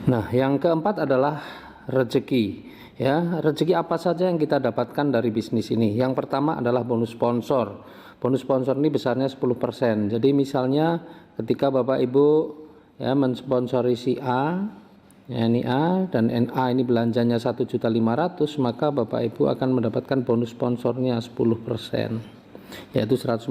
Nah, yang keempat adalah rezeki. Ya, rezeki apa saja yang kita dapatkan dari bisnis ini? Yang pertama adalah bonus sponsor. Bonus sponsor ini besarnya 10%. Jadi misalnya ketika Bapak Ibu ya mensponsori si A, ya ini A, dan NA ini belanjanya 1.500.000, maka Bapak Ibu akan mendapatkan bonus sponsornya 10%, yaitu 150.000.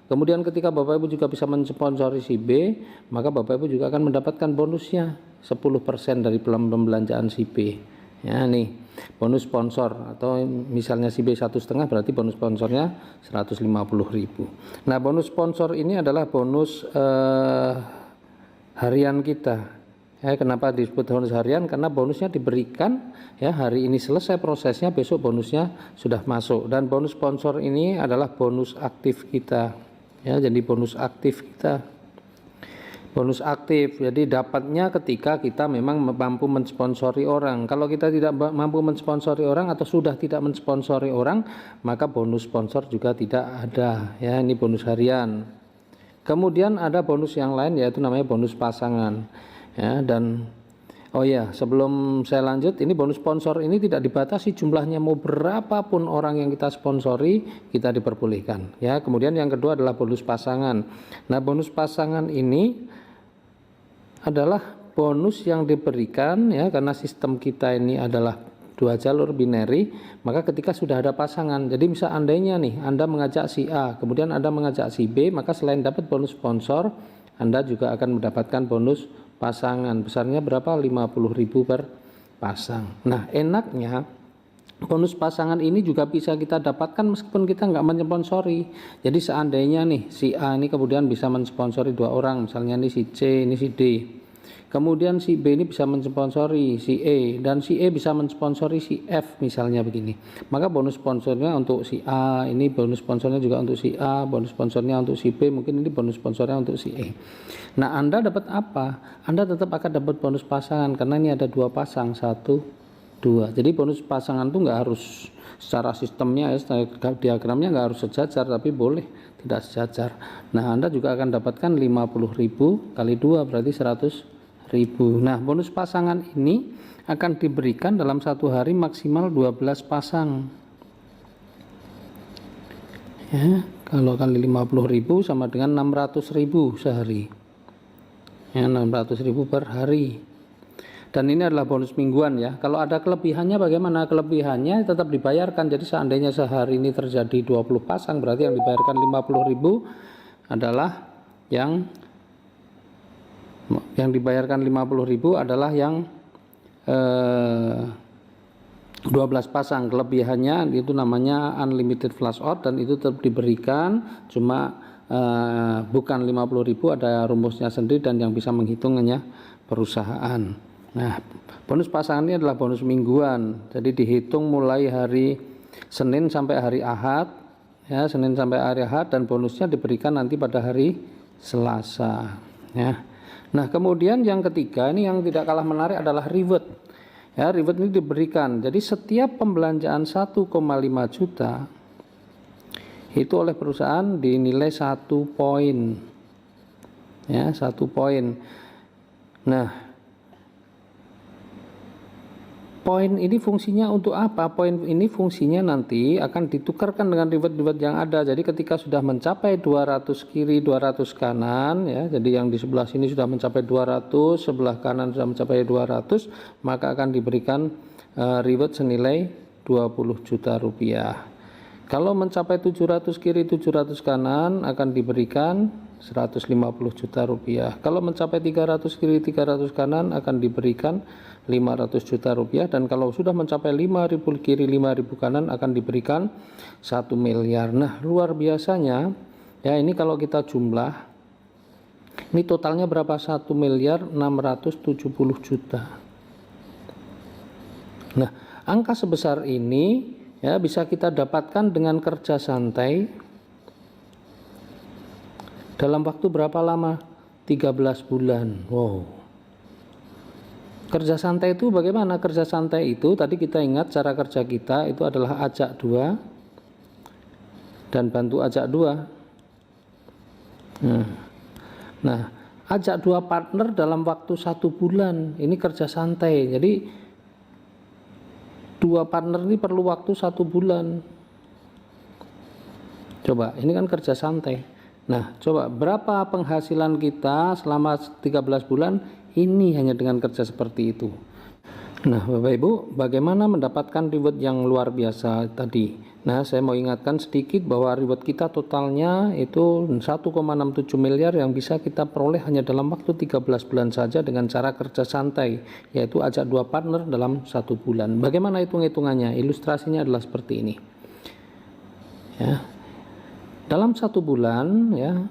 Kemudian ketika Bapak Ibu juga bisa mensponsori si B, maka Bapak Ibu juga akan mendapatkan bonusnya 10% dari pembelanjaan si B. Ya nih, bonus sponsor, atau misalnya si B 1,5, berarti bonus sponsornya 150.000. Nah, bonus sponsor ini adalah bonus harian kita. Ya, kenapa disebut bonus harian? Karena bonusnya diberikan ya hari ini selesai prosesnya, besok bonusnya sudah masuk. Dan bonus sponsor ini adalah bonus aktif kita. Ya, jadi bonus aktif kita. Bonus aktif, jadi dapatnya ketika kita memang mampu mensponsori orang. Kalau kita tidak mampu mensponsori orang atau sudah tidak mensponsori orang, maka bonus sponsor juga tidak ada. Ya, ini bonus harian. Kemudian ada bonus yang lain, yaitu namanya bonus pasangan. Ya, dan oh ya, sebelum saya lanjut, ini bonus sponsor ini tidak dibatasi jumlahnya, mau berapapun orang yang kita sponsori kita diperbolehkan. Ya, kemudian yang kedua adalah bonus pasangan. Nah, bonus pasangan ini adalah bonus yang diberikan ya karena sistem kita ini adalah dua jalur binary, maka ketika sudah ada pasangan, jadi misal andainya nih Anda mengajak si A, kemudian Anda mengajak si B, maka selain dapat bonus sponsor, Anda juga akan mendapatkan bonus pasangan. Besarnya berapa? 50.000 per pasang. Nah, enaknya bonus pasangan ini juga bisa kita dapatkan meskipun kita nggak mensponsori. Jadi seandainya nih si A ini kemudian bisa mensponsori 2 orang, misalnya ini si C, ini si D. Kemudian si B ini bisa mensponsori si E, dan si E bisa mensponsori si F, misalnya begini. Maka bonus sponsornya untuk si A, ini bonus sponsornya juga untuk si A, bonus sponsornya untuk si B, mungkin ini bonus sponsornya untuk si E. Nah, Anda dapat apa? Anda tetap akan dapat bonus pasangan karena ini ada 2 pasang, 1, 2. Jadi bonus pasangan itu nggak harus secara sistemnya ya, secara diagramnya nggak harus sejajar, tapi boleh tidak sejajar. Nah, Anda juga akan dapatkan 50.000 kali 2 berarti 100.000. Nah, bonus pasangan ini akan diberikan dalam satu hari maksimal 12 pasang. Ya, kalau kali 50.000 sama dengan 600.000 sehari. Ya, 600.000 per hari. Dan ini adalah bonus mingguan ya. Kalau ada kelebihannya bagaimana? Kelebihannya tetap dibayarkan. Jadi seandainya sehari ini terjadi 20 pasang, berarti yang dibayarkan 50.000 adalah yang dibayarkan 50.000 adalah yang 12 pasang. Kelebihannya itu namanya unlimited flash out, dan itu tetap diberikan, cuma bukan 50.000, ada rumusnya sendiri dan yang bisa menghitungnya perusahaan. Nah, bonus pasangan ini adalah bonus mingguan, jadi dihitung mulai hari Senin sampai hari Ahad ya, Senin sampai hari Ahad, dan bonusnya diberikan nanti pada hari Selasa ya. Nah, kemudian yang ketiga ini yang tidak kalah menarik adalah reward. Ya, reward ini diberikan. Jadi setiap pembelanjaan 1,5 juta itu oleh perusahaan dinilai 1 poin. Ya, 1 poin. Nah, poin ini fungsinya untuk apa? Poin ini fungsinya nanti akan ditukarkan dengan reward-reward yang ada. Jadi ketika sudah mencapai 200 kiri, 200 kanan ya. Jadi yang di sebelah sini sudah mencapai 200, sebelah kanan sudah mencapai 200, maka akan diberikan reward senilai 20 juta rupiah. Kalau mencapai 700 kiri, 700 kanan akan diberikan 150 juta rupiah. Kalau mencapai 300 kiri, 300 kanan akan diberikan 500 juta rupiah, dan kalau sudah mencapai 5.000 kiri 5.000 kanan akan diberikan 1 miliar. Nah, luar biasanya ya, ini kalau kita jumlah ini totalnya berapa? 1 miliar 670 juta. Nah, angka sebesar ini ya bisa kita dapatkan dengan kerja santai dalam waktu berapa lama? 13 bulan. Wow. Kerja santai itu bagaimana? Kerja santai itu tadi kita ingat cara kerja kita itu adalah ajak 2 dan bantu ajak 2. Nah, ajak 2 partner dalam waktu 1 bulan, ini kerja santai. Jadi 2 partner ini perlu waktu 1 bulan. Coba, ini kan kerja santai. Nah, coba berapa penghasilan kita selama 13 bulan ini hanya dengan kerja seperti itu. Nah, Bapak Ibu, bagaimana mendapatkan reward yang luar biasa tadi? Nah, saya mau ingatkan sedikit bahwa reward kita totalnya itu 1,67 miliar yang bisa kita peroleh hanya dalam waktu 13 bulan saja dengan cara kerja santai, yaitu ajak 2 partner dalam 1 bulan. Bagaimana hitung-hitungannya? Ilustrasinya adalah seperti ini. Ya. Dalam 1 bulan ya,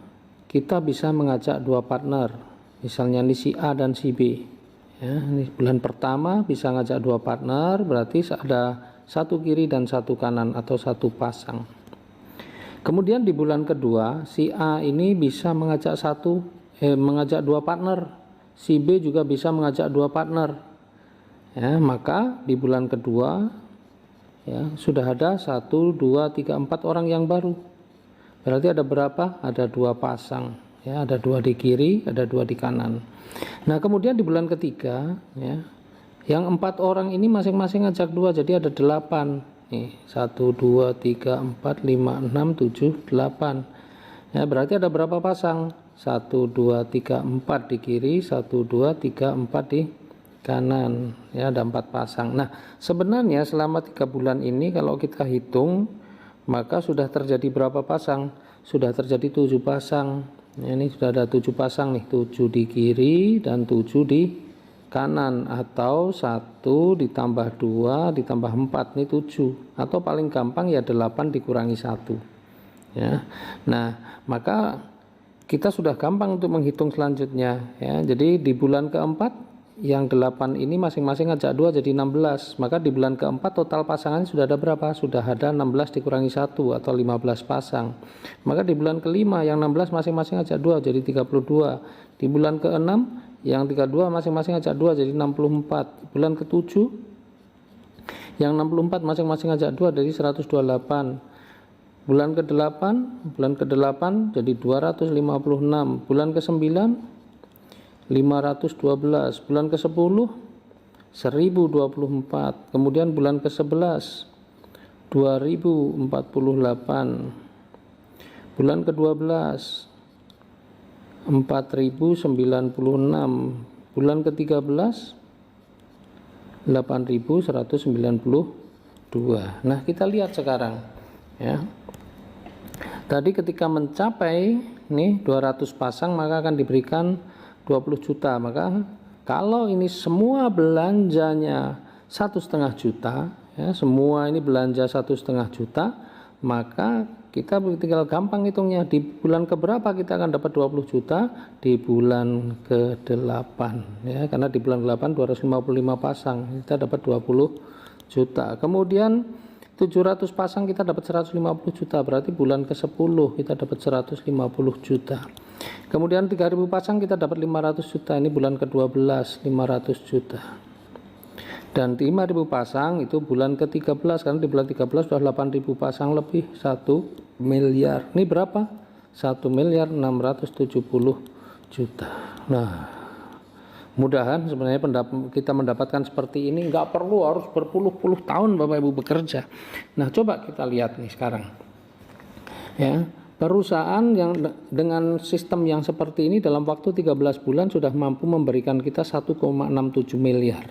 kita bisa mengajak 2 partner. Misalnya ini si A dan si B. Ya, ini bulan pertama bisa ngajak 2 partner, berarti ada 1 kiri dan 1 kanan atau 1 pasang. Kemudian di bulan kedua si A ini bisa mengajak 2 partner, si B juga bisa mengajak 2 partner. Ya, maka di bulan kedua ya sudah ada 1, 2, 3, 4 orang yang baru. Berarti ada berapa? Ada 2 pasang. Ya, ada 2 di kiri, ada 2 di kanan. Nah, kemudian di bulan ketiga, ya, yang 4 orang ini masing-masing ngajak 2, jadi ada 8. Nih, 1, 2, 3, 4, 5, 6, 7, 8. Ya, berarti ada berapa pasang? 1, 2, 3, 4 di kiri, 1, 2, 3, 4 di kanan. Ya, ada 4 pasang. Nah, sebenarnya selama 3 bulan ini kalau kita hitung, maka sudah terjadi berapa pasang? Sudah terjadi 7 pasang. Ya, ini sudah ada 7 pasang nih, 7 di kiri dan 7 di kanan, atau 1 ditambah 2 ditambah 4 ini 7, atau paling gampang ya 8 dikurangi 1. Ya. Nah, maka kita sudah gampang untuk menghitung selanjutnya ya. Jadi di bulan keempat yang 8 ini masing-masing ngajak 2 jadi 16. Maka di bulan keempat total pasangannya sudah ada berapa? Sudah ada 16 dikurangi 1 atau 15 pasang. Maka di bulan kelima yang 16 masing-masing ngajak 2 jadi 32. Di bulan keenam yang 32 masing-masing ngajak 2 jadi 64. Bulan ketujuh yang 64 masing-masing ngajak 2 jadi 128. Bulan ke-8 jadi 256. Bulan ke-9 512, bulan ke-10 1024, kemudian bulan ke-11 2048, bulan ke-12 4096, bulan ke-13 8192. Nah, kita lihat sekarang ya. Tadi ketika mencapai nih 200 pasang maka akan diberikan 20 juta. Maka kalau ini semua belanjanya 1,5 juta ya, semua ini belanja 1,5 juta, maka kita tinggal gampang hitungnya. Di bulan keberapa kita akan dapat 20 juta? Di bulan ke-8 ya, karena di bulan ke-8 255 pasang kita dapat 20 juta. Kemudian 700 pasang kita dapat 150 juta, berarti bulan ke-10 kita dapat 150 juta. Kemudian 3000 pasang kita dapat 500 juta, ini bulan ke-12 500 juta. Dan 5000 pasang itu bulan ke-13, karena di bulan 13 sudah 8000 pasang lebih 1 miliar. Ini berapa? 1.670 juta. Nah, mudahan sebenarnya kita mendapatkan seperti ini, nggak perlu harus berpuluh-puluh tahun Bapak Ibu bekerja. Nah, coba kita lihat nih sekarang ya, perusahaan yang dengan sistem yang seperti ini dalam waktu 13 bulan sudah mampu memberikan kita 1,67 miliar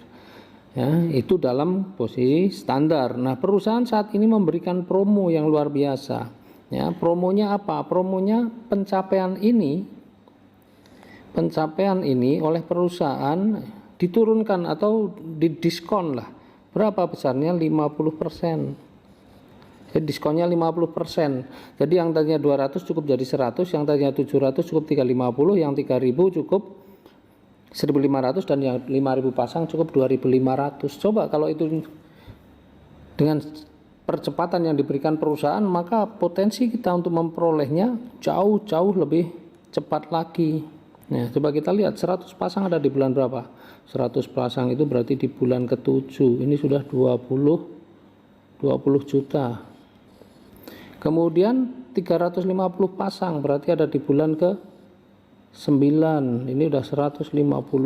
ya, itu dalam posisi standar. Nah, perusahaan saat ini memberikan promo yang luar biasa ya. Promonya apa? Promonya pencapaian ini oleh perusahaan diturunkan atau didiskon lah. Berapa besarnya? 50%. Jadi diskonnya 50%. Jadi yang tadinya 200 cukup jadi 100, yang tadinya 700 cukup 350, yang 3000 cukup 1500, dan yang 5000 pasang cukup 2500. Coba kalau itu dengan percepatan yang diberikan perusahaan, maka potensi kita untuk memperolehnya jauh-jauh lebih cepat lagi. Nah, coba kita lihat 100 pasang ada di bulan berapa? 100 pasang itu berarti di bulan ke-7. Ini sudah 20 juta. Kemudian 350 pasang berarti ada di bulan ke-11. 9, ini udah 150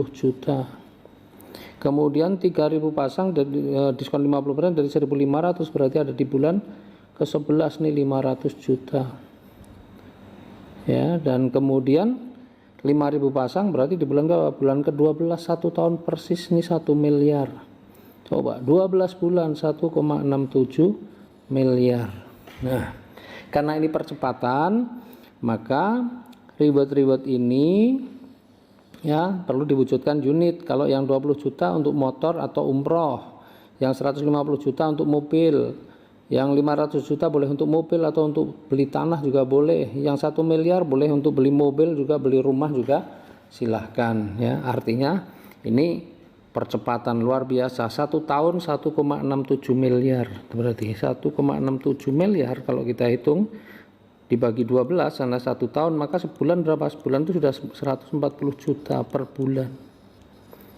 juta. Kemudian 3.000 pasang dari diskon 50% dari 1.500, berarti ada di bulan ke-11 nih 500 juta. Ya, dan kemudian 5.000 pasang berarti di bulan ke-12 1 tahun persis nih 1 miliar. Coba 12 bulan 1,67 miliar. Nah, karena ini percepatan, maka reward ini ya perlu diwujudkan unit. Kalau yang 20 juta untuk motor atau umroh, yang 150 juta untuk mobil, yang 500 juta boleh untuk mobil atau untuk beli tanah juga boleh, yang 1 miliar boleh untuk beli mobil juga, beli rumah juga silahkan ya. Artinya ini percepatan luar biasa. 1 tahun 1,67 miliar, berarti 1,67 miliar kalau kita hitung dibagi 12 karena 1 tahun, maka sebulan berapa? Sebulan itu sudah 140 juta per bulan.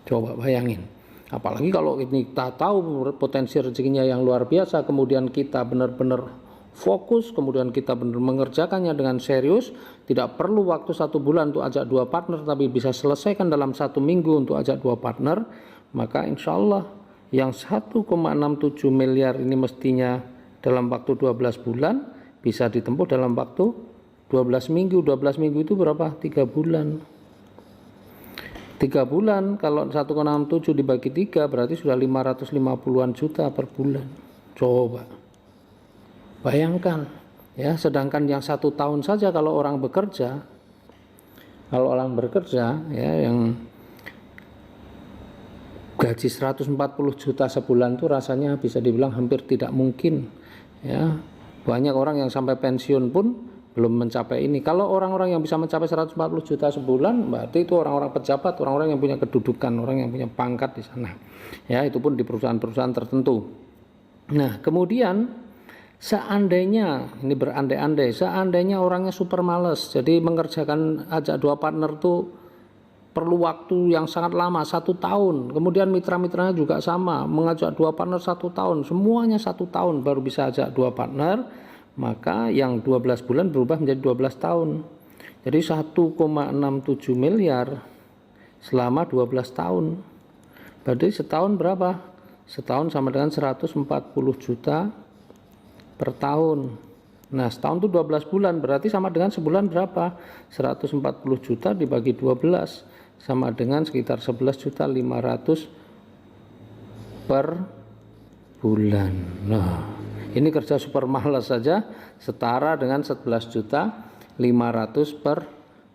Coba bayangin. Apalagi kalau ini kita tahu potensi rezekinya yang luar biasa, kemudian kita benar-benar fokus, kemudian kita benar mengerjakannya dengan serius, tidak perlu waktu 1 bulan untuk ajak 2 partner, tapi bisa selesaikan dalam 1 minggu untuk ajak 2 partner, maka insya Allah yang 1,67 miliar ini mestinya dalam waktu 12 bulan bisa ditempuh dalam waktu 12 minggu. 12 minggu itu berapa? 3 bulan. 3 bulan kalau 1,67 dibagi 3 berarti sudah 550-an juta per bulan. Coba bayangkan ya, sedangkan yang 1 tahun saja kalau orang bekerja ya, yang gaji 140 juta sebulan itu rasanya bisa dibilang hampir tidak mungkin ya. Banyak orang yang sampai pensiun pun belum mencapai ini. Kalau orang-orang yang bisa mencapai 140 juta sebulan, berarti itu orang-orang pejabat, orang-orang yang punya kedudukan, orang yang punya pangkat di sana. Ya, itu pun di perusahaan-perusahaan tertentu. Nah, kemudian seandainya, ini berandai-andai, seandainya orangnya super males, jadi mengerjakan ajak 2 partner tuh perlu waktu yang sangat lama, 1 tahun. Kemudian mitra-mitranya juga sama, mengajak 2 partner 1 tahun, semuanya 1 tahun baru bisa ajak 2 partner, maka yang 12 bulan berubah menjadi 12 tahun. Jadi 1,67 miliar selama 12 tahun. Berarti setahun berapa? Setahun sama dengan 140 juta per tahun. Nah, setahun itu 12 bulan, berarti sama dengan sebulan berapa? 140 juta dibagi 12 sama dengan sekitar 11.500.000 per bulan. Nah, ini kerja super malas saja setara dengan 11.500.000 per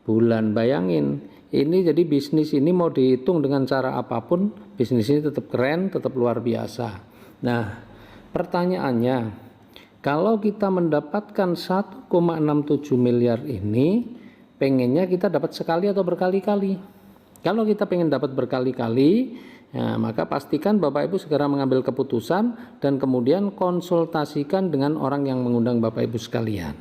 bulan. Bayangin, ini jadi bisnis ini mau dihitung dengan cara apapun, bisnis ini tetap keren, tetap luar biasa. Nah, pertanyaannya, kalau kita mendapatkan 1,67 miliar ini, pengennya kita dapat sekali atau berkali-kali? Kalau kita pengen dapat berkali-kali, ya, maka pastikan Bapak Ibu segera mengambil keputusan dan kemudian konsultasikan dengan orang yang mengundang Bapak Ibu sekalian.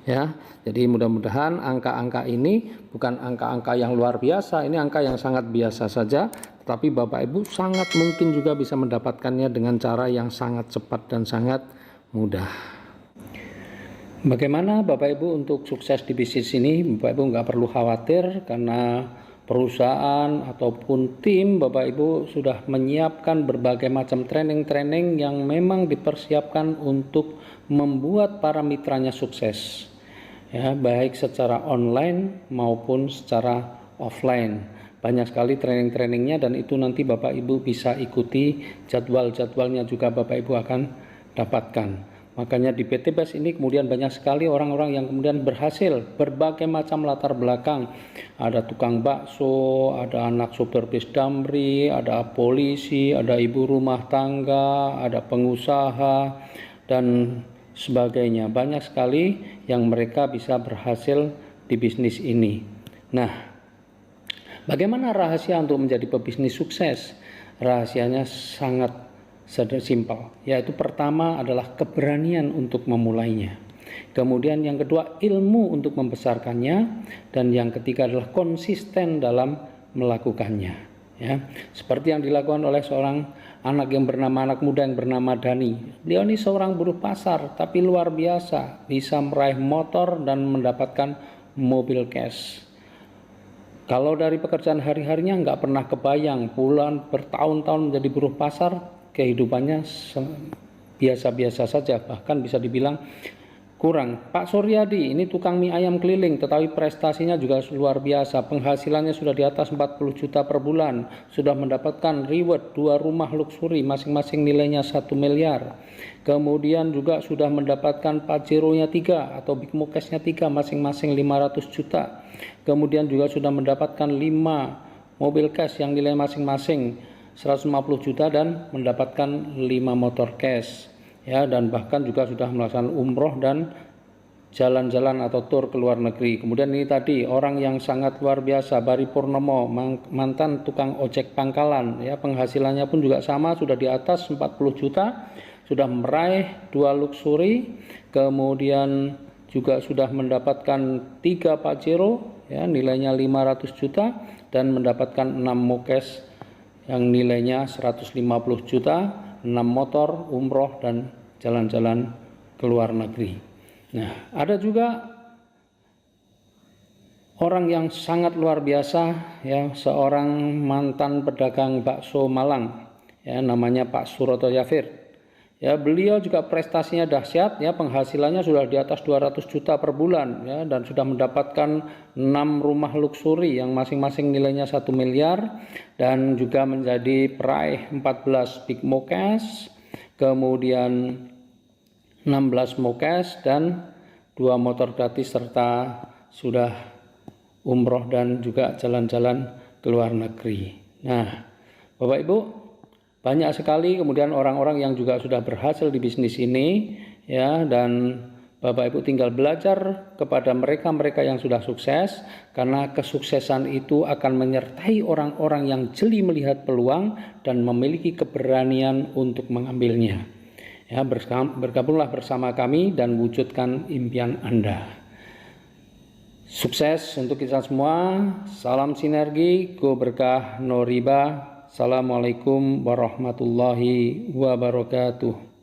Ya, jadi mudah-mudahan angka-angka ini bukan angka-angka yang luar biasa, ini angka yang sangat biasa saja, tetapi Bapak Ibu sangat mungkin juga bisa mendapatkannya dengan cara yang sangat cepat dan sangat mudah. Bagaimana Bapak Ibu untuk sukses di bisnis ini? Bapak Ibu nggak perlu khawatir karena perusahaan ataupun tim Bapak Ibu sudah menyiapkan berbagai macam training-training yang memang dipersiapkan untuk membuat para mitranya sukses. Ya, baik secara online maupun secara offline. Banyak sekali training-trainingnya dan itu nanti Bapak Ibu bisa ikuti, jadwal-jadwalnya juga Bapak Ibu akan dapatkan. Makanya di PT BES ini kemudian banyak sekali orang-orang yang kemudian berhasil, berbagai macam latar belakang. Ada tukang bakso, ada anak sopir bis damri, ada polisi, ada ibu rumah tangga, ada pengusaha, dan sebagainya. Banyak sekali yang mereka bisa berhasil di bisnis ini. Nah, bagaimana rahasia untuk menjadi pebisnis sukses? Rahasianya sangat simpel, yaitu pertama adalah keberanian untuk memulainya, kemudian yang kedua ilmu untuk membesarkannya, dan yang ketiga adalah konsisten dalam melakukannya. Ya, seperti yang dilakukan oleh seorang anak muda yang bernama Dani. Beliau ini seorang buruh pasar tapi luar biasa, bisa meraih motor dan mendapatkan mobil cash. Kalau dari pekerjaan hari-harinya nggak pernah kebayang, bulan bertahun-tahun menjadi buruh pasar, kehidupannya biasa-biasa saja, bahkan bisa dibilang kurang. Pak Suryadi ini tukang mie ayam keliling, tetapi prestasinya juga luar biasa. Penghasilannya sudah di atas 40 juta per bulan, sudah mendapatkan reward 2 rumah luxury, masing-masing nilainya 1 miliar. Kemudian juga sudah mendapatkan Pajero-nya 3 atau Big Mokesnya 3, masing-masing 500 juta. Kemudian juga sudah mendapatkan 5 mobil cash yang nilai masing-masing 150 juta dan mendapatkan 5 motor cash. Ya, dan bahkan juga sudah melaksanakan umroh dan jalan-jalan atau tur ke luar negeri. Kemudian ini tadi orang yang sangat luar biasa, Bari Purnomo, mantan tukang ojek pangkalan, ya, penghasilannya pun juga sama, sudah di atas 40 juta, sudah meraih 2 luxury, kemudian juga sudah mendapatkan 3 Pajero, ya, nilainya 500 juta dan mendapatkan 6 mokes yang nilainya 150 juta, 6 motor, umroh dan jalan-jalan ke luar negeri. Nah, ada juga orang yang sangat luar biasa, ya, seorang mantan pedagang bakso Malang, ya, namanya Pak Suroto Yafir. Ya, beliau juga prestasinya dahsyat, ya, penghasilannya sudah di atas 200 juta per bulan, ya, dan sudah mendapatkan 6 rumah luxury yang masing-masing nilainya 1 miliar dan juga menjadi peraih 14 Big Mokes, kemudian 16 Mokes dan 2 motor gratis serta sudah umroh dan juga jalan-jalan ke luar negeri. Nah, Bapak Ibu, banyak sekali kemudian orang-orang yang juga sudah berhasil di bisnis ini, ya, dan Bapak Ibu tinggal belajar kepada mereka-mereka yang sudah sukses, karena kesuksesan itu akan menyertai orang-orang yang jeli melihat peluang dan memiliki keberanian untuk mengambilnya. Ya, bergabunglah bersama kami dan wujudkan impian Anda. Sukses untuk kita semua. Salam sinergi, go berkah, no riba. Assalamualaikum warahmatullahi wabarakatuh.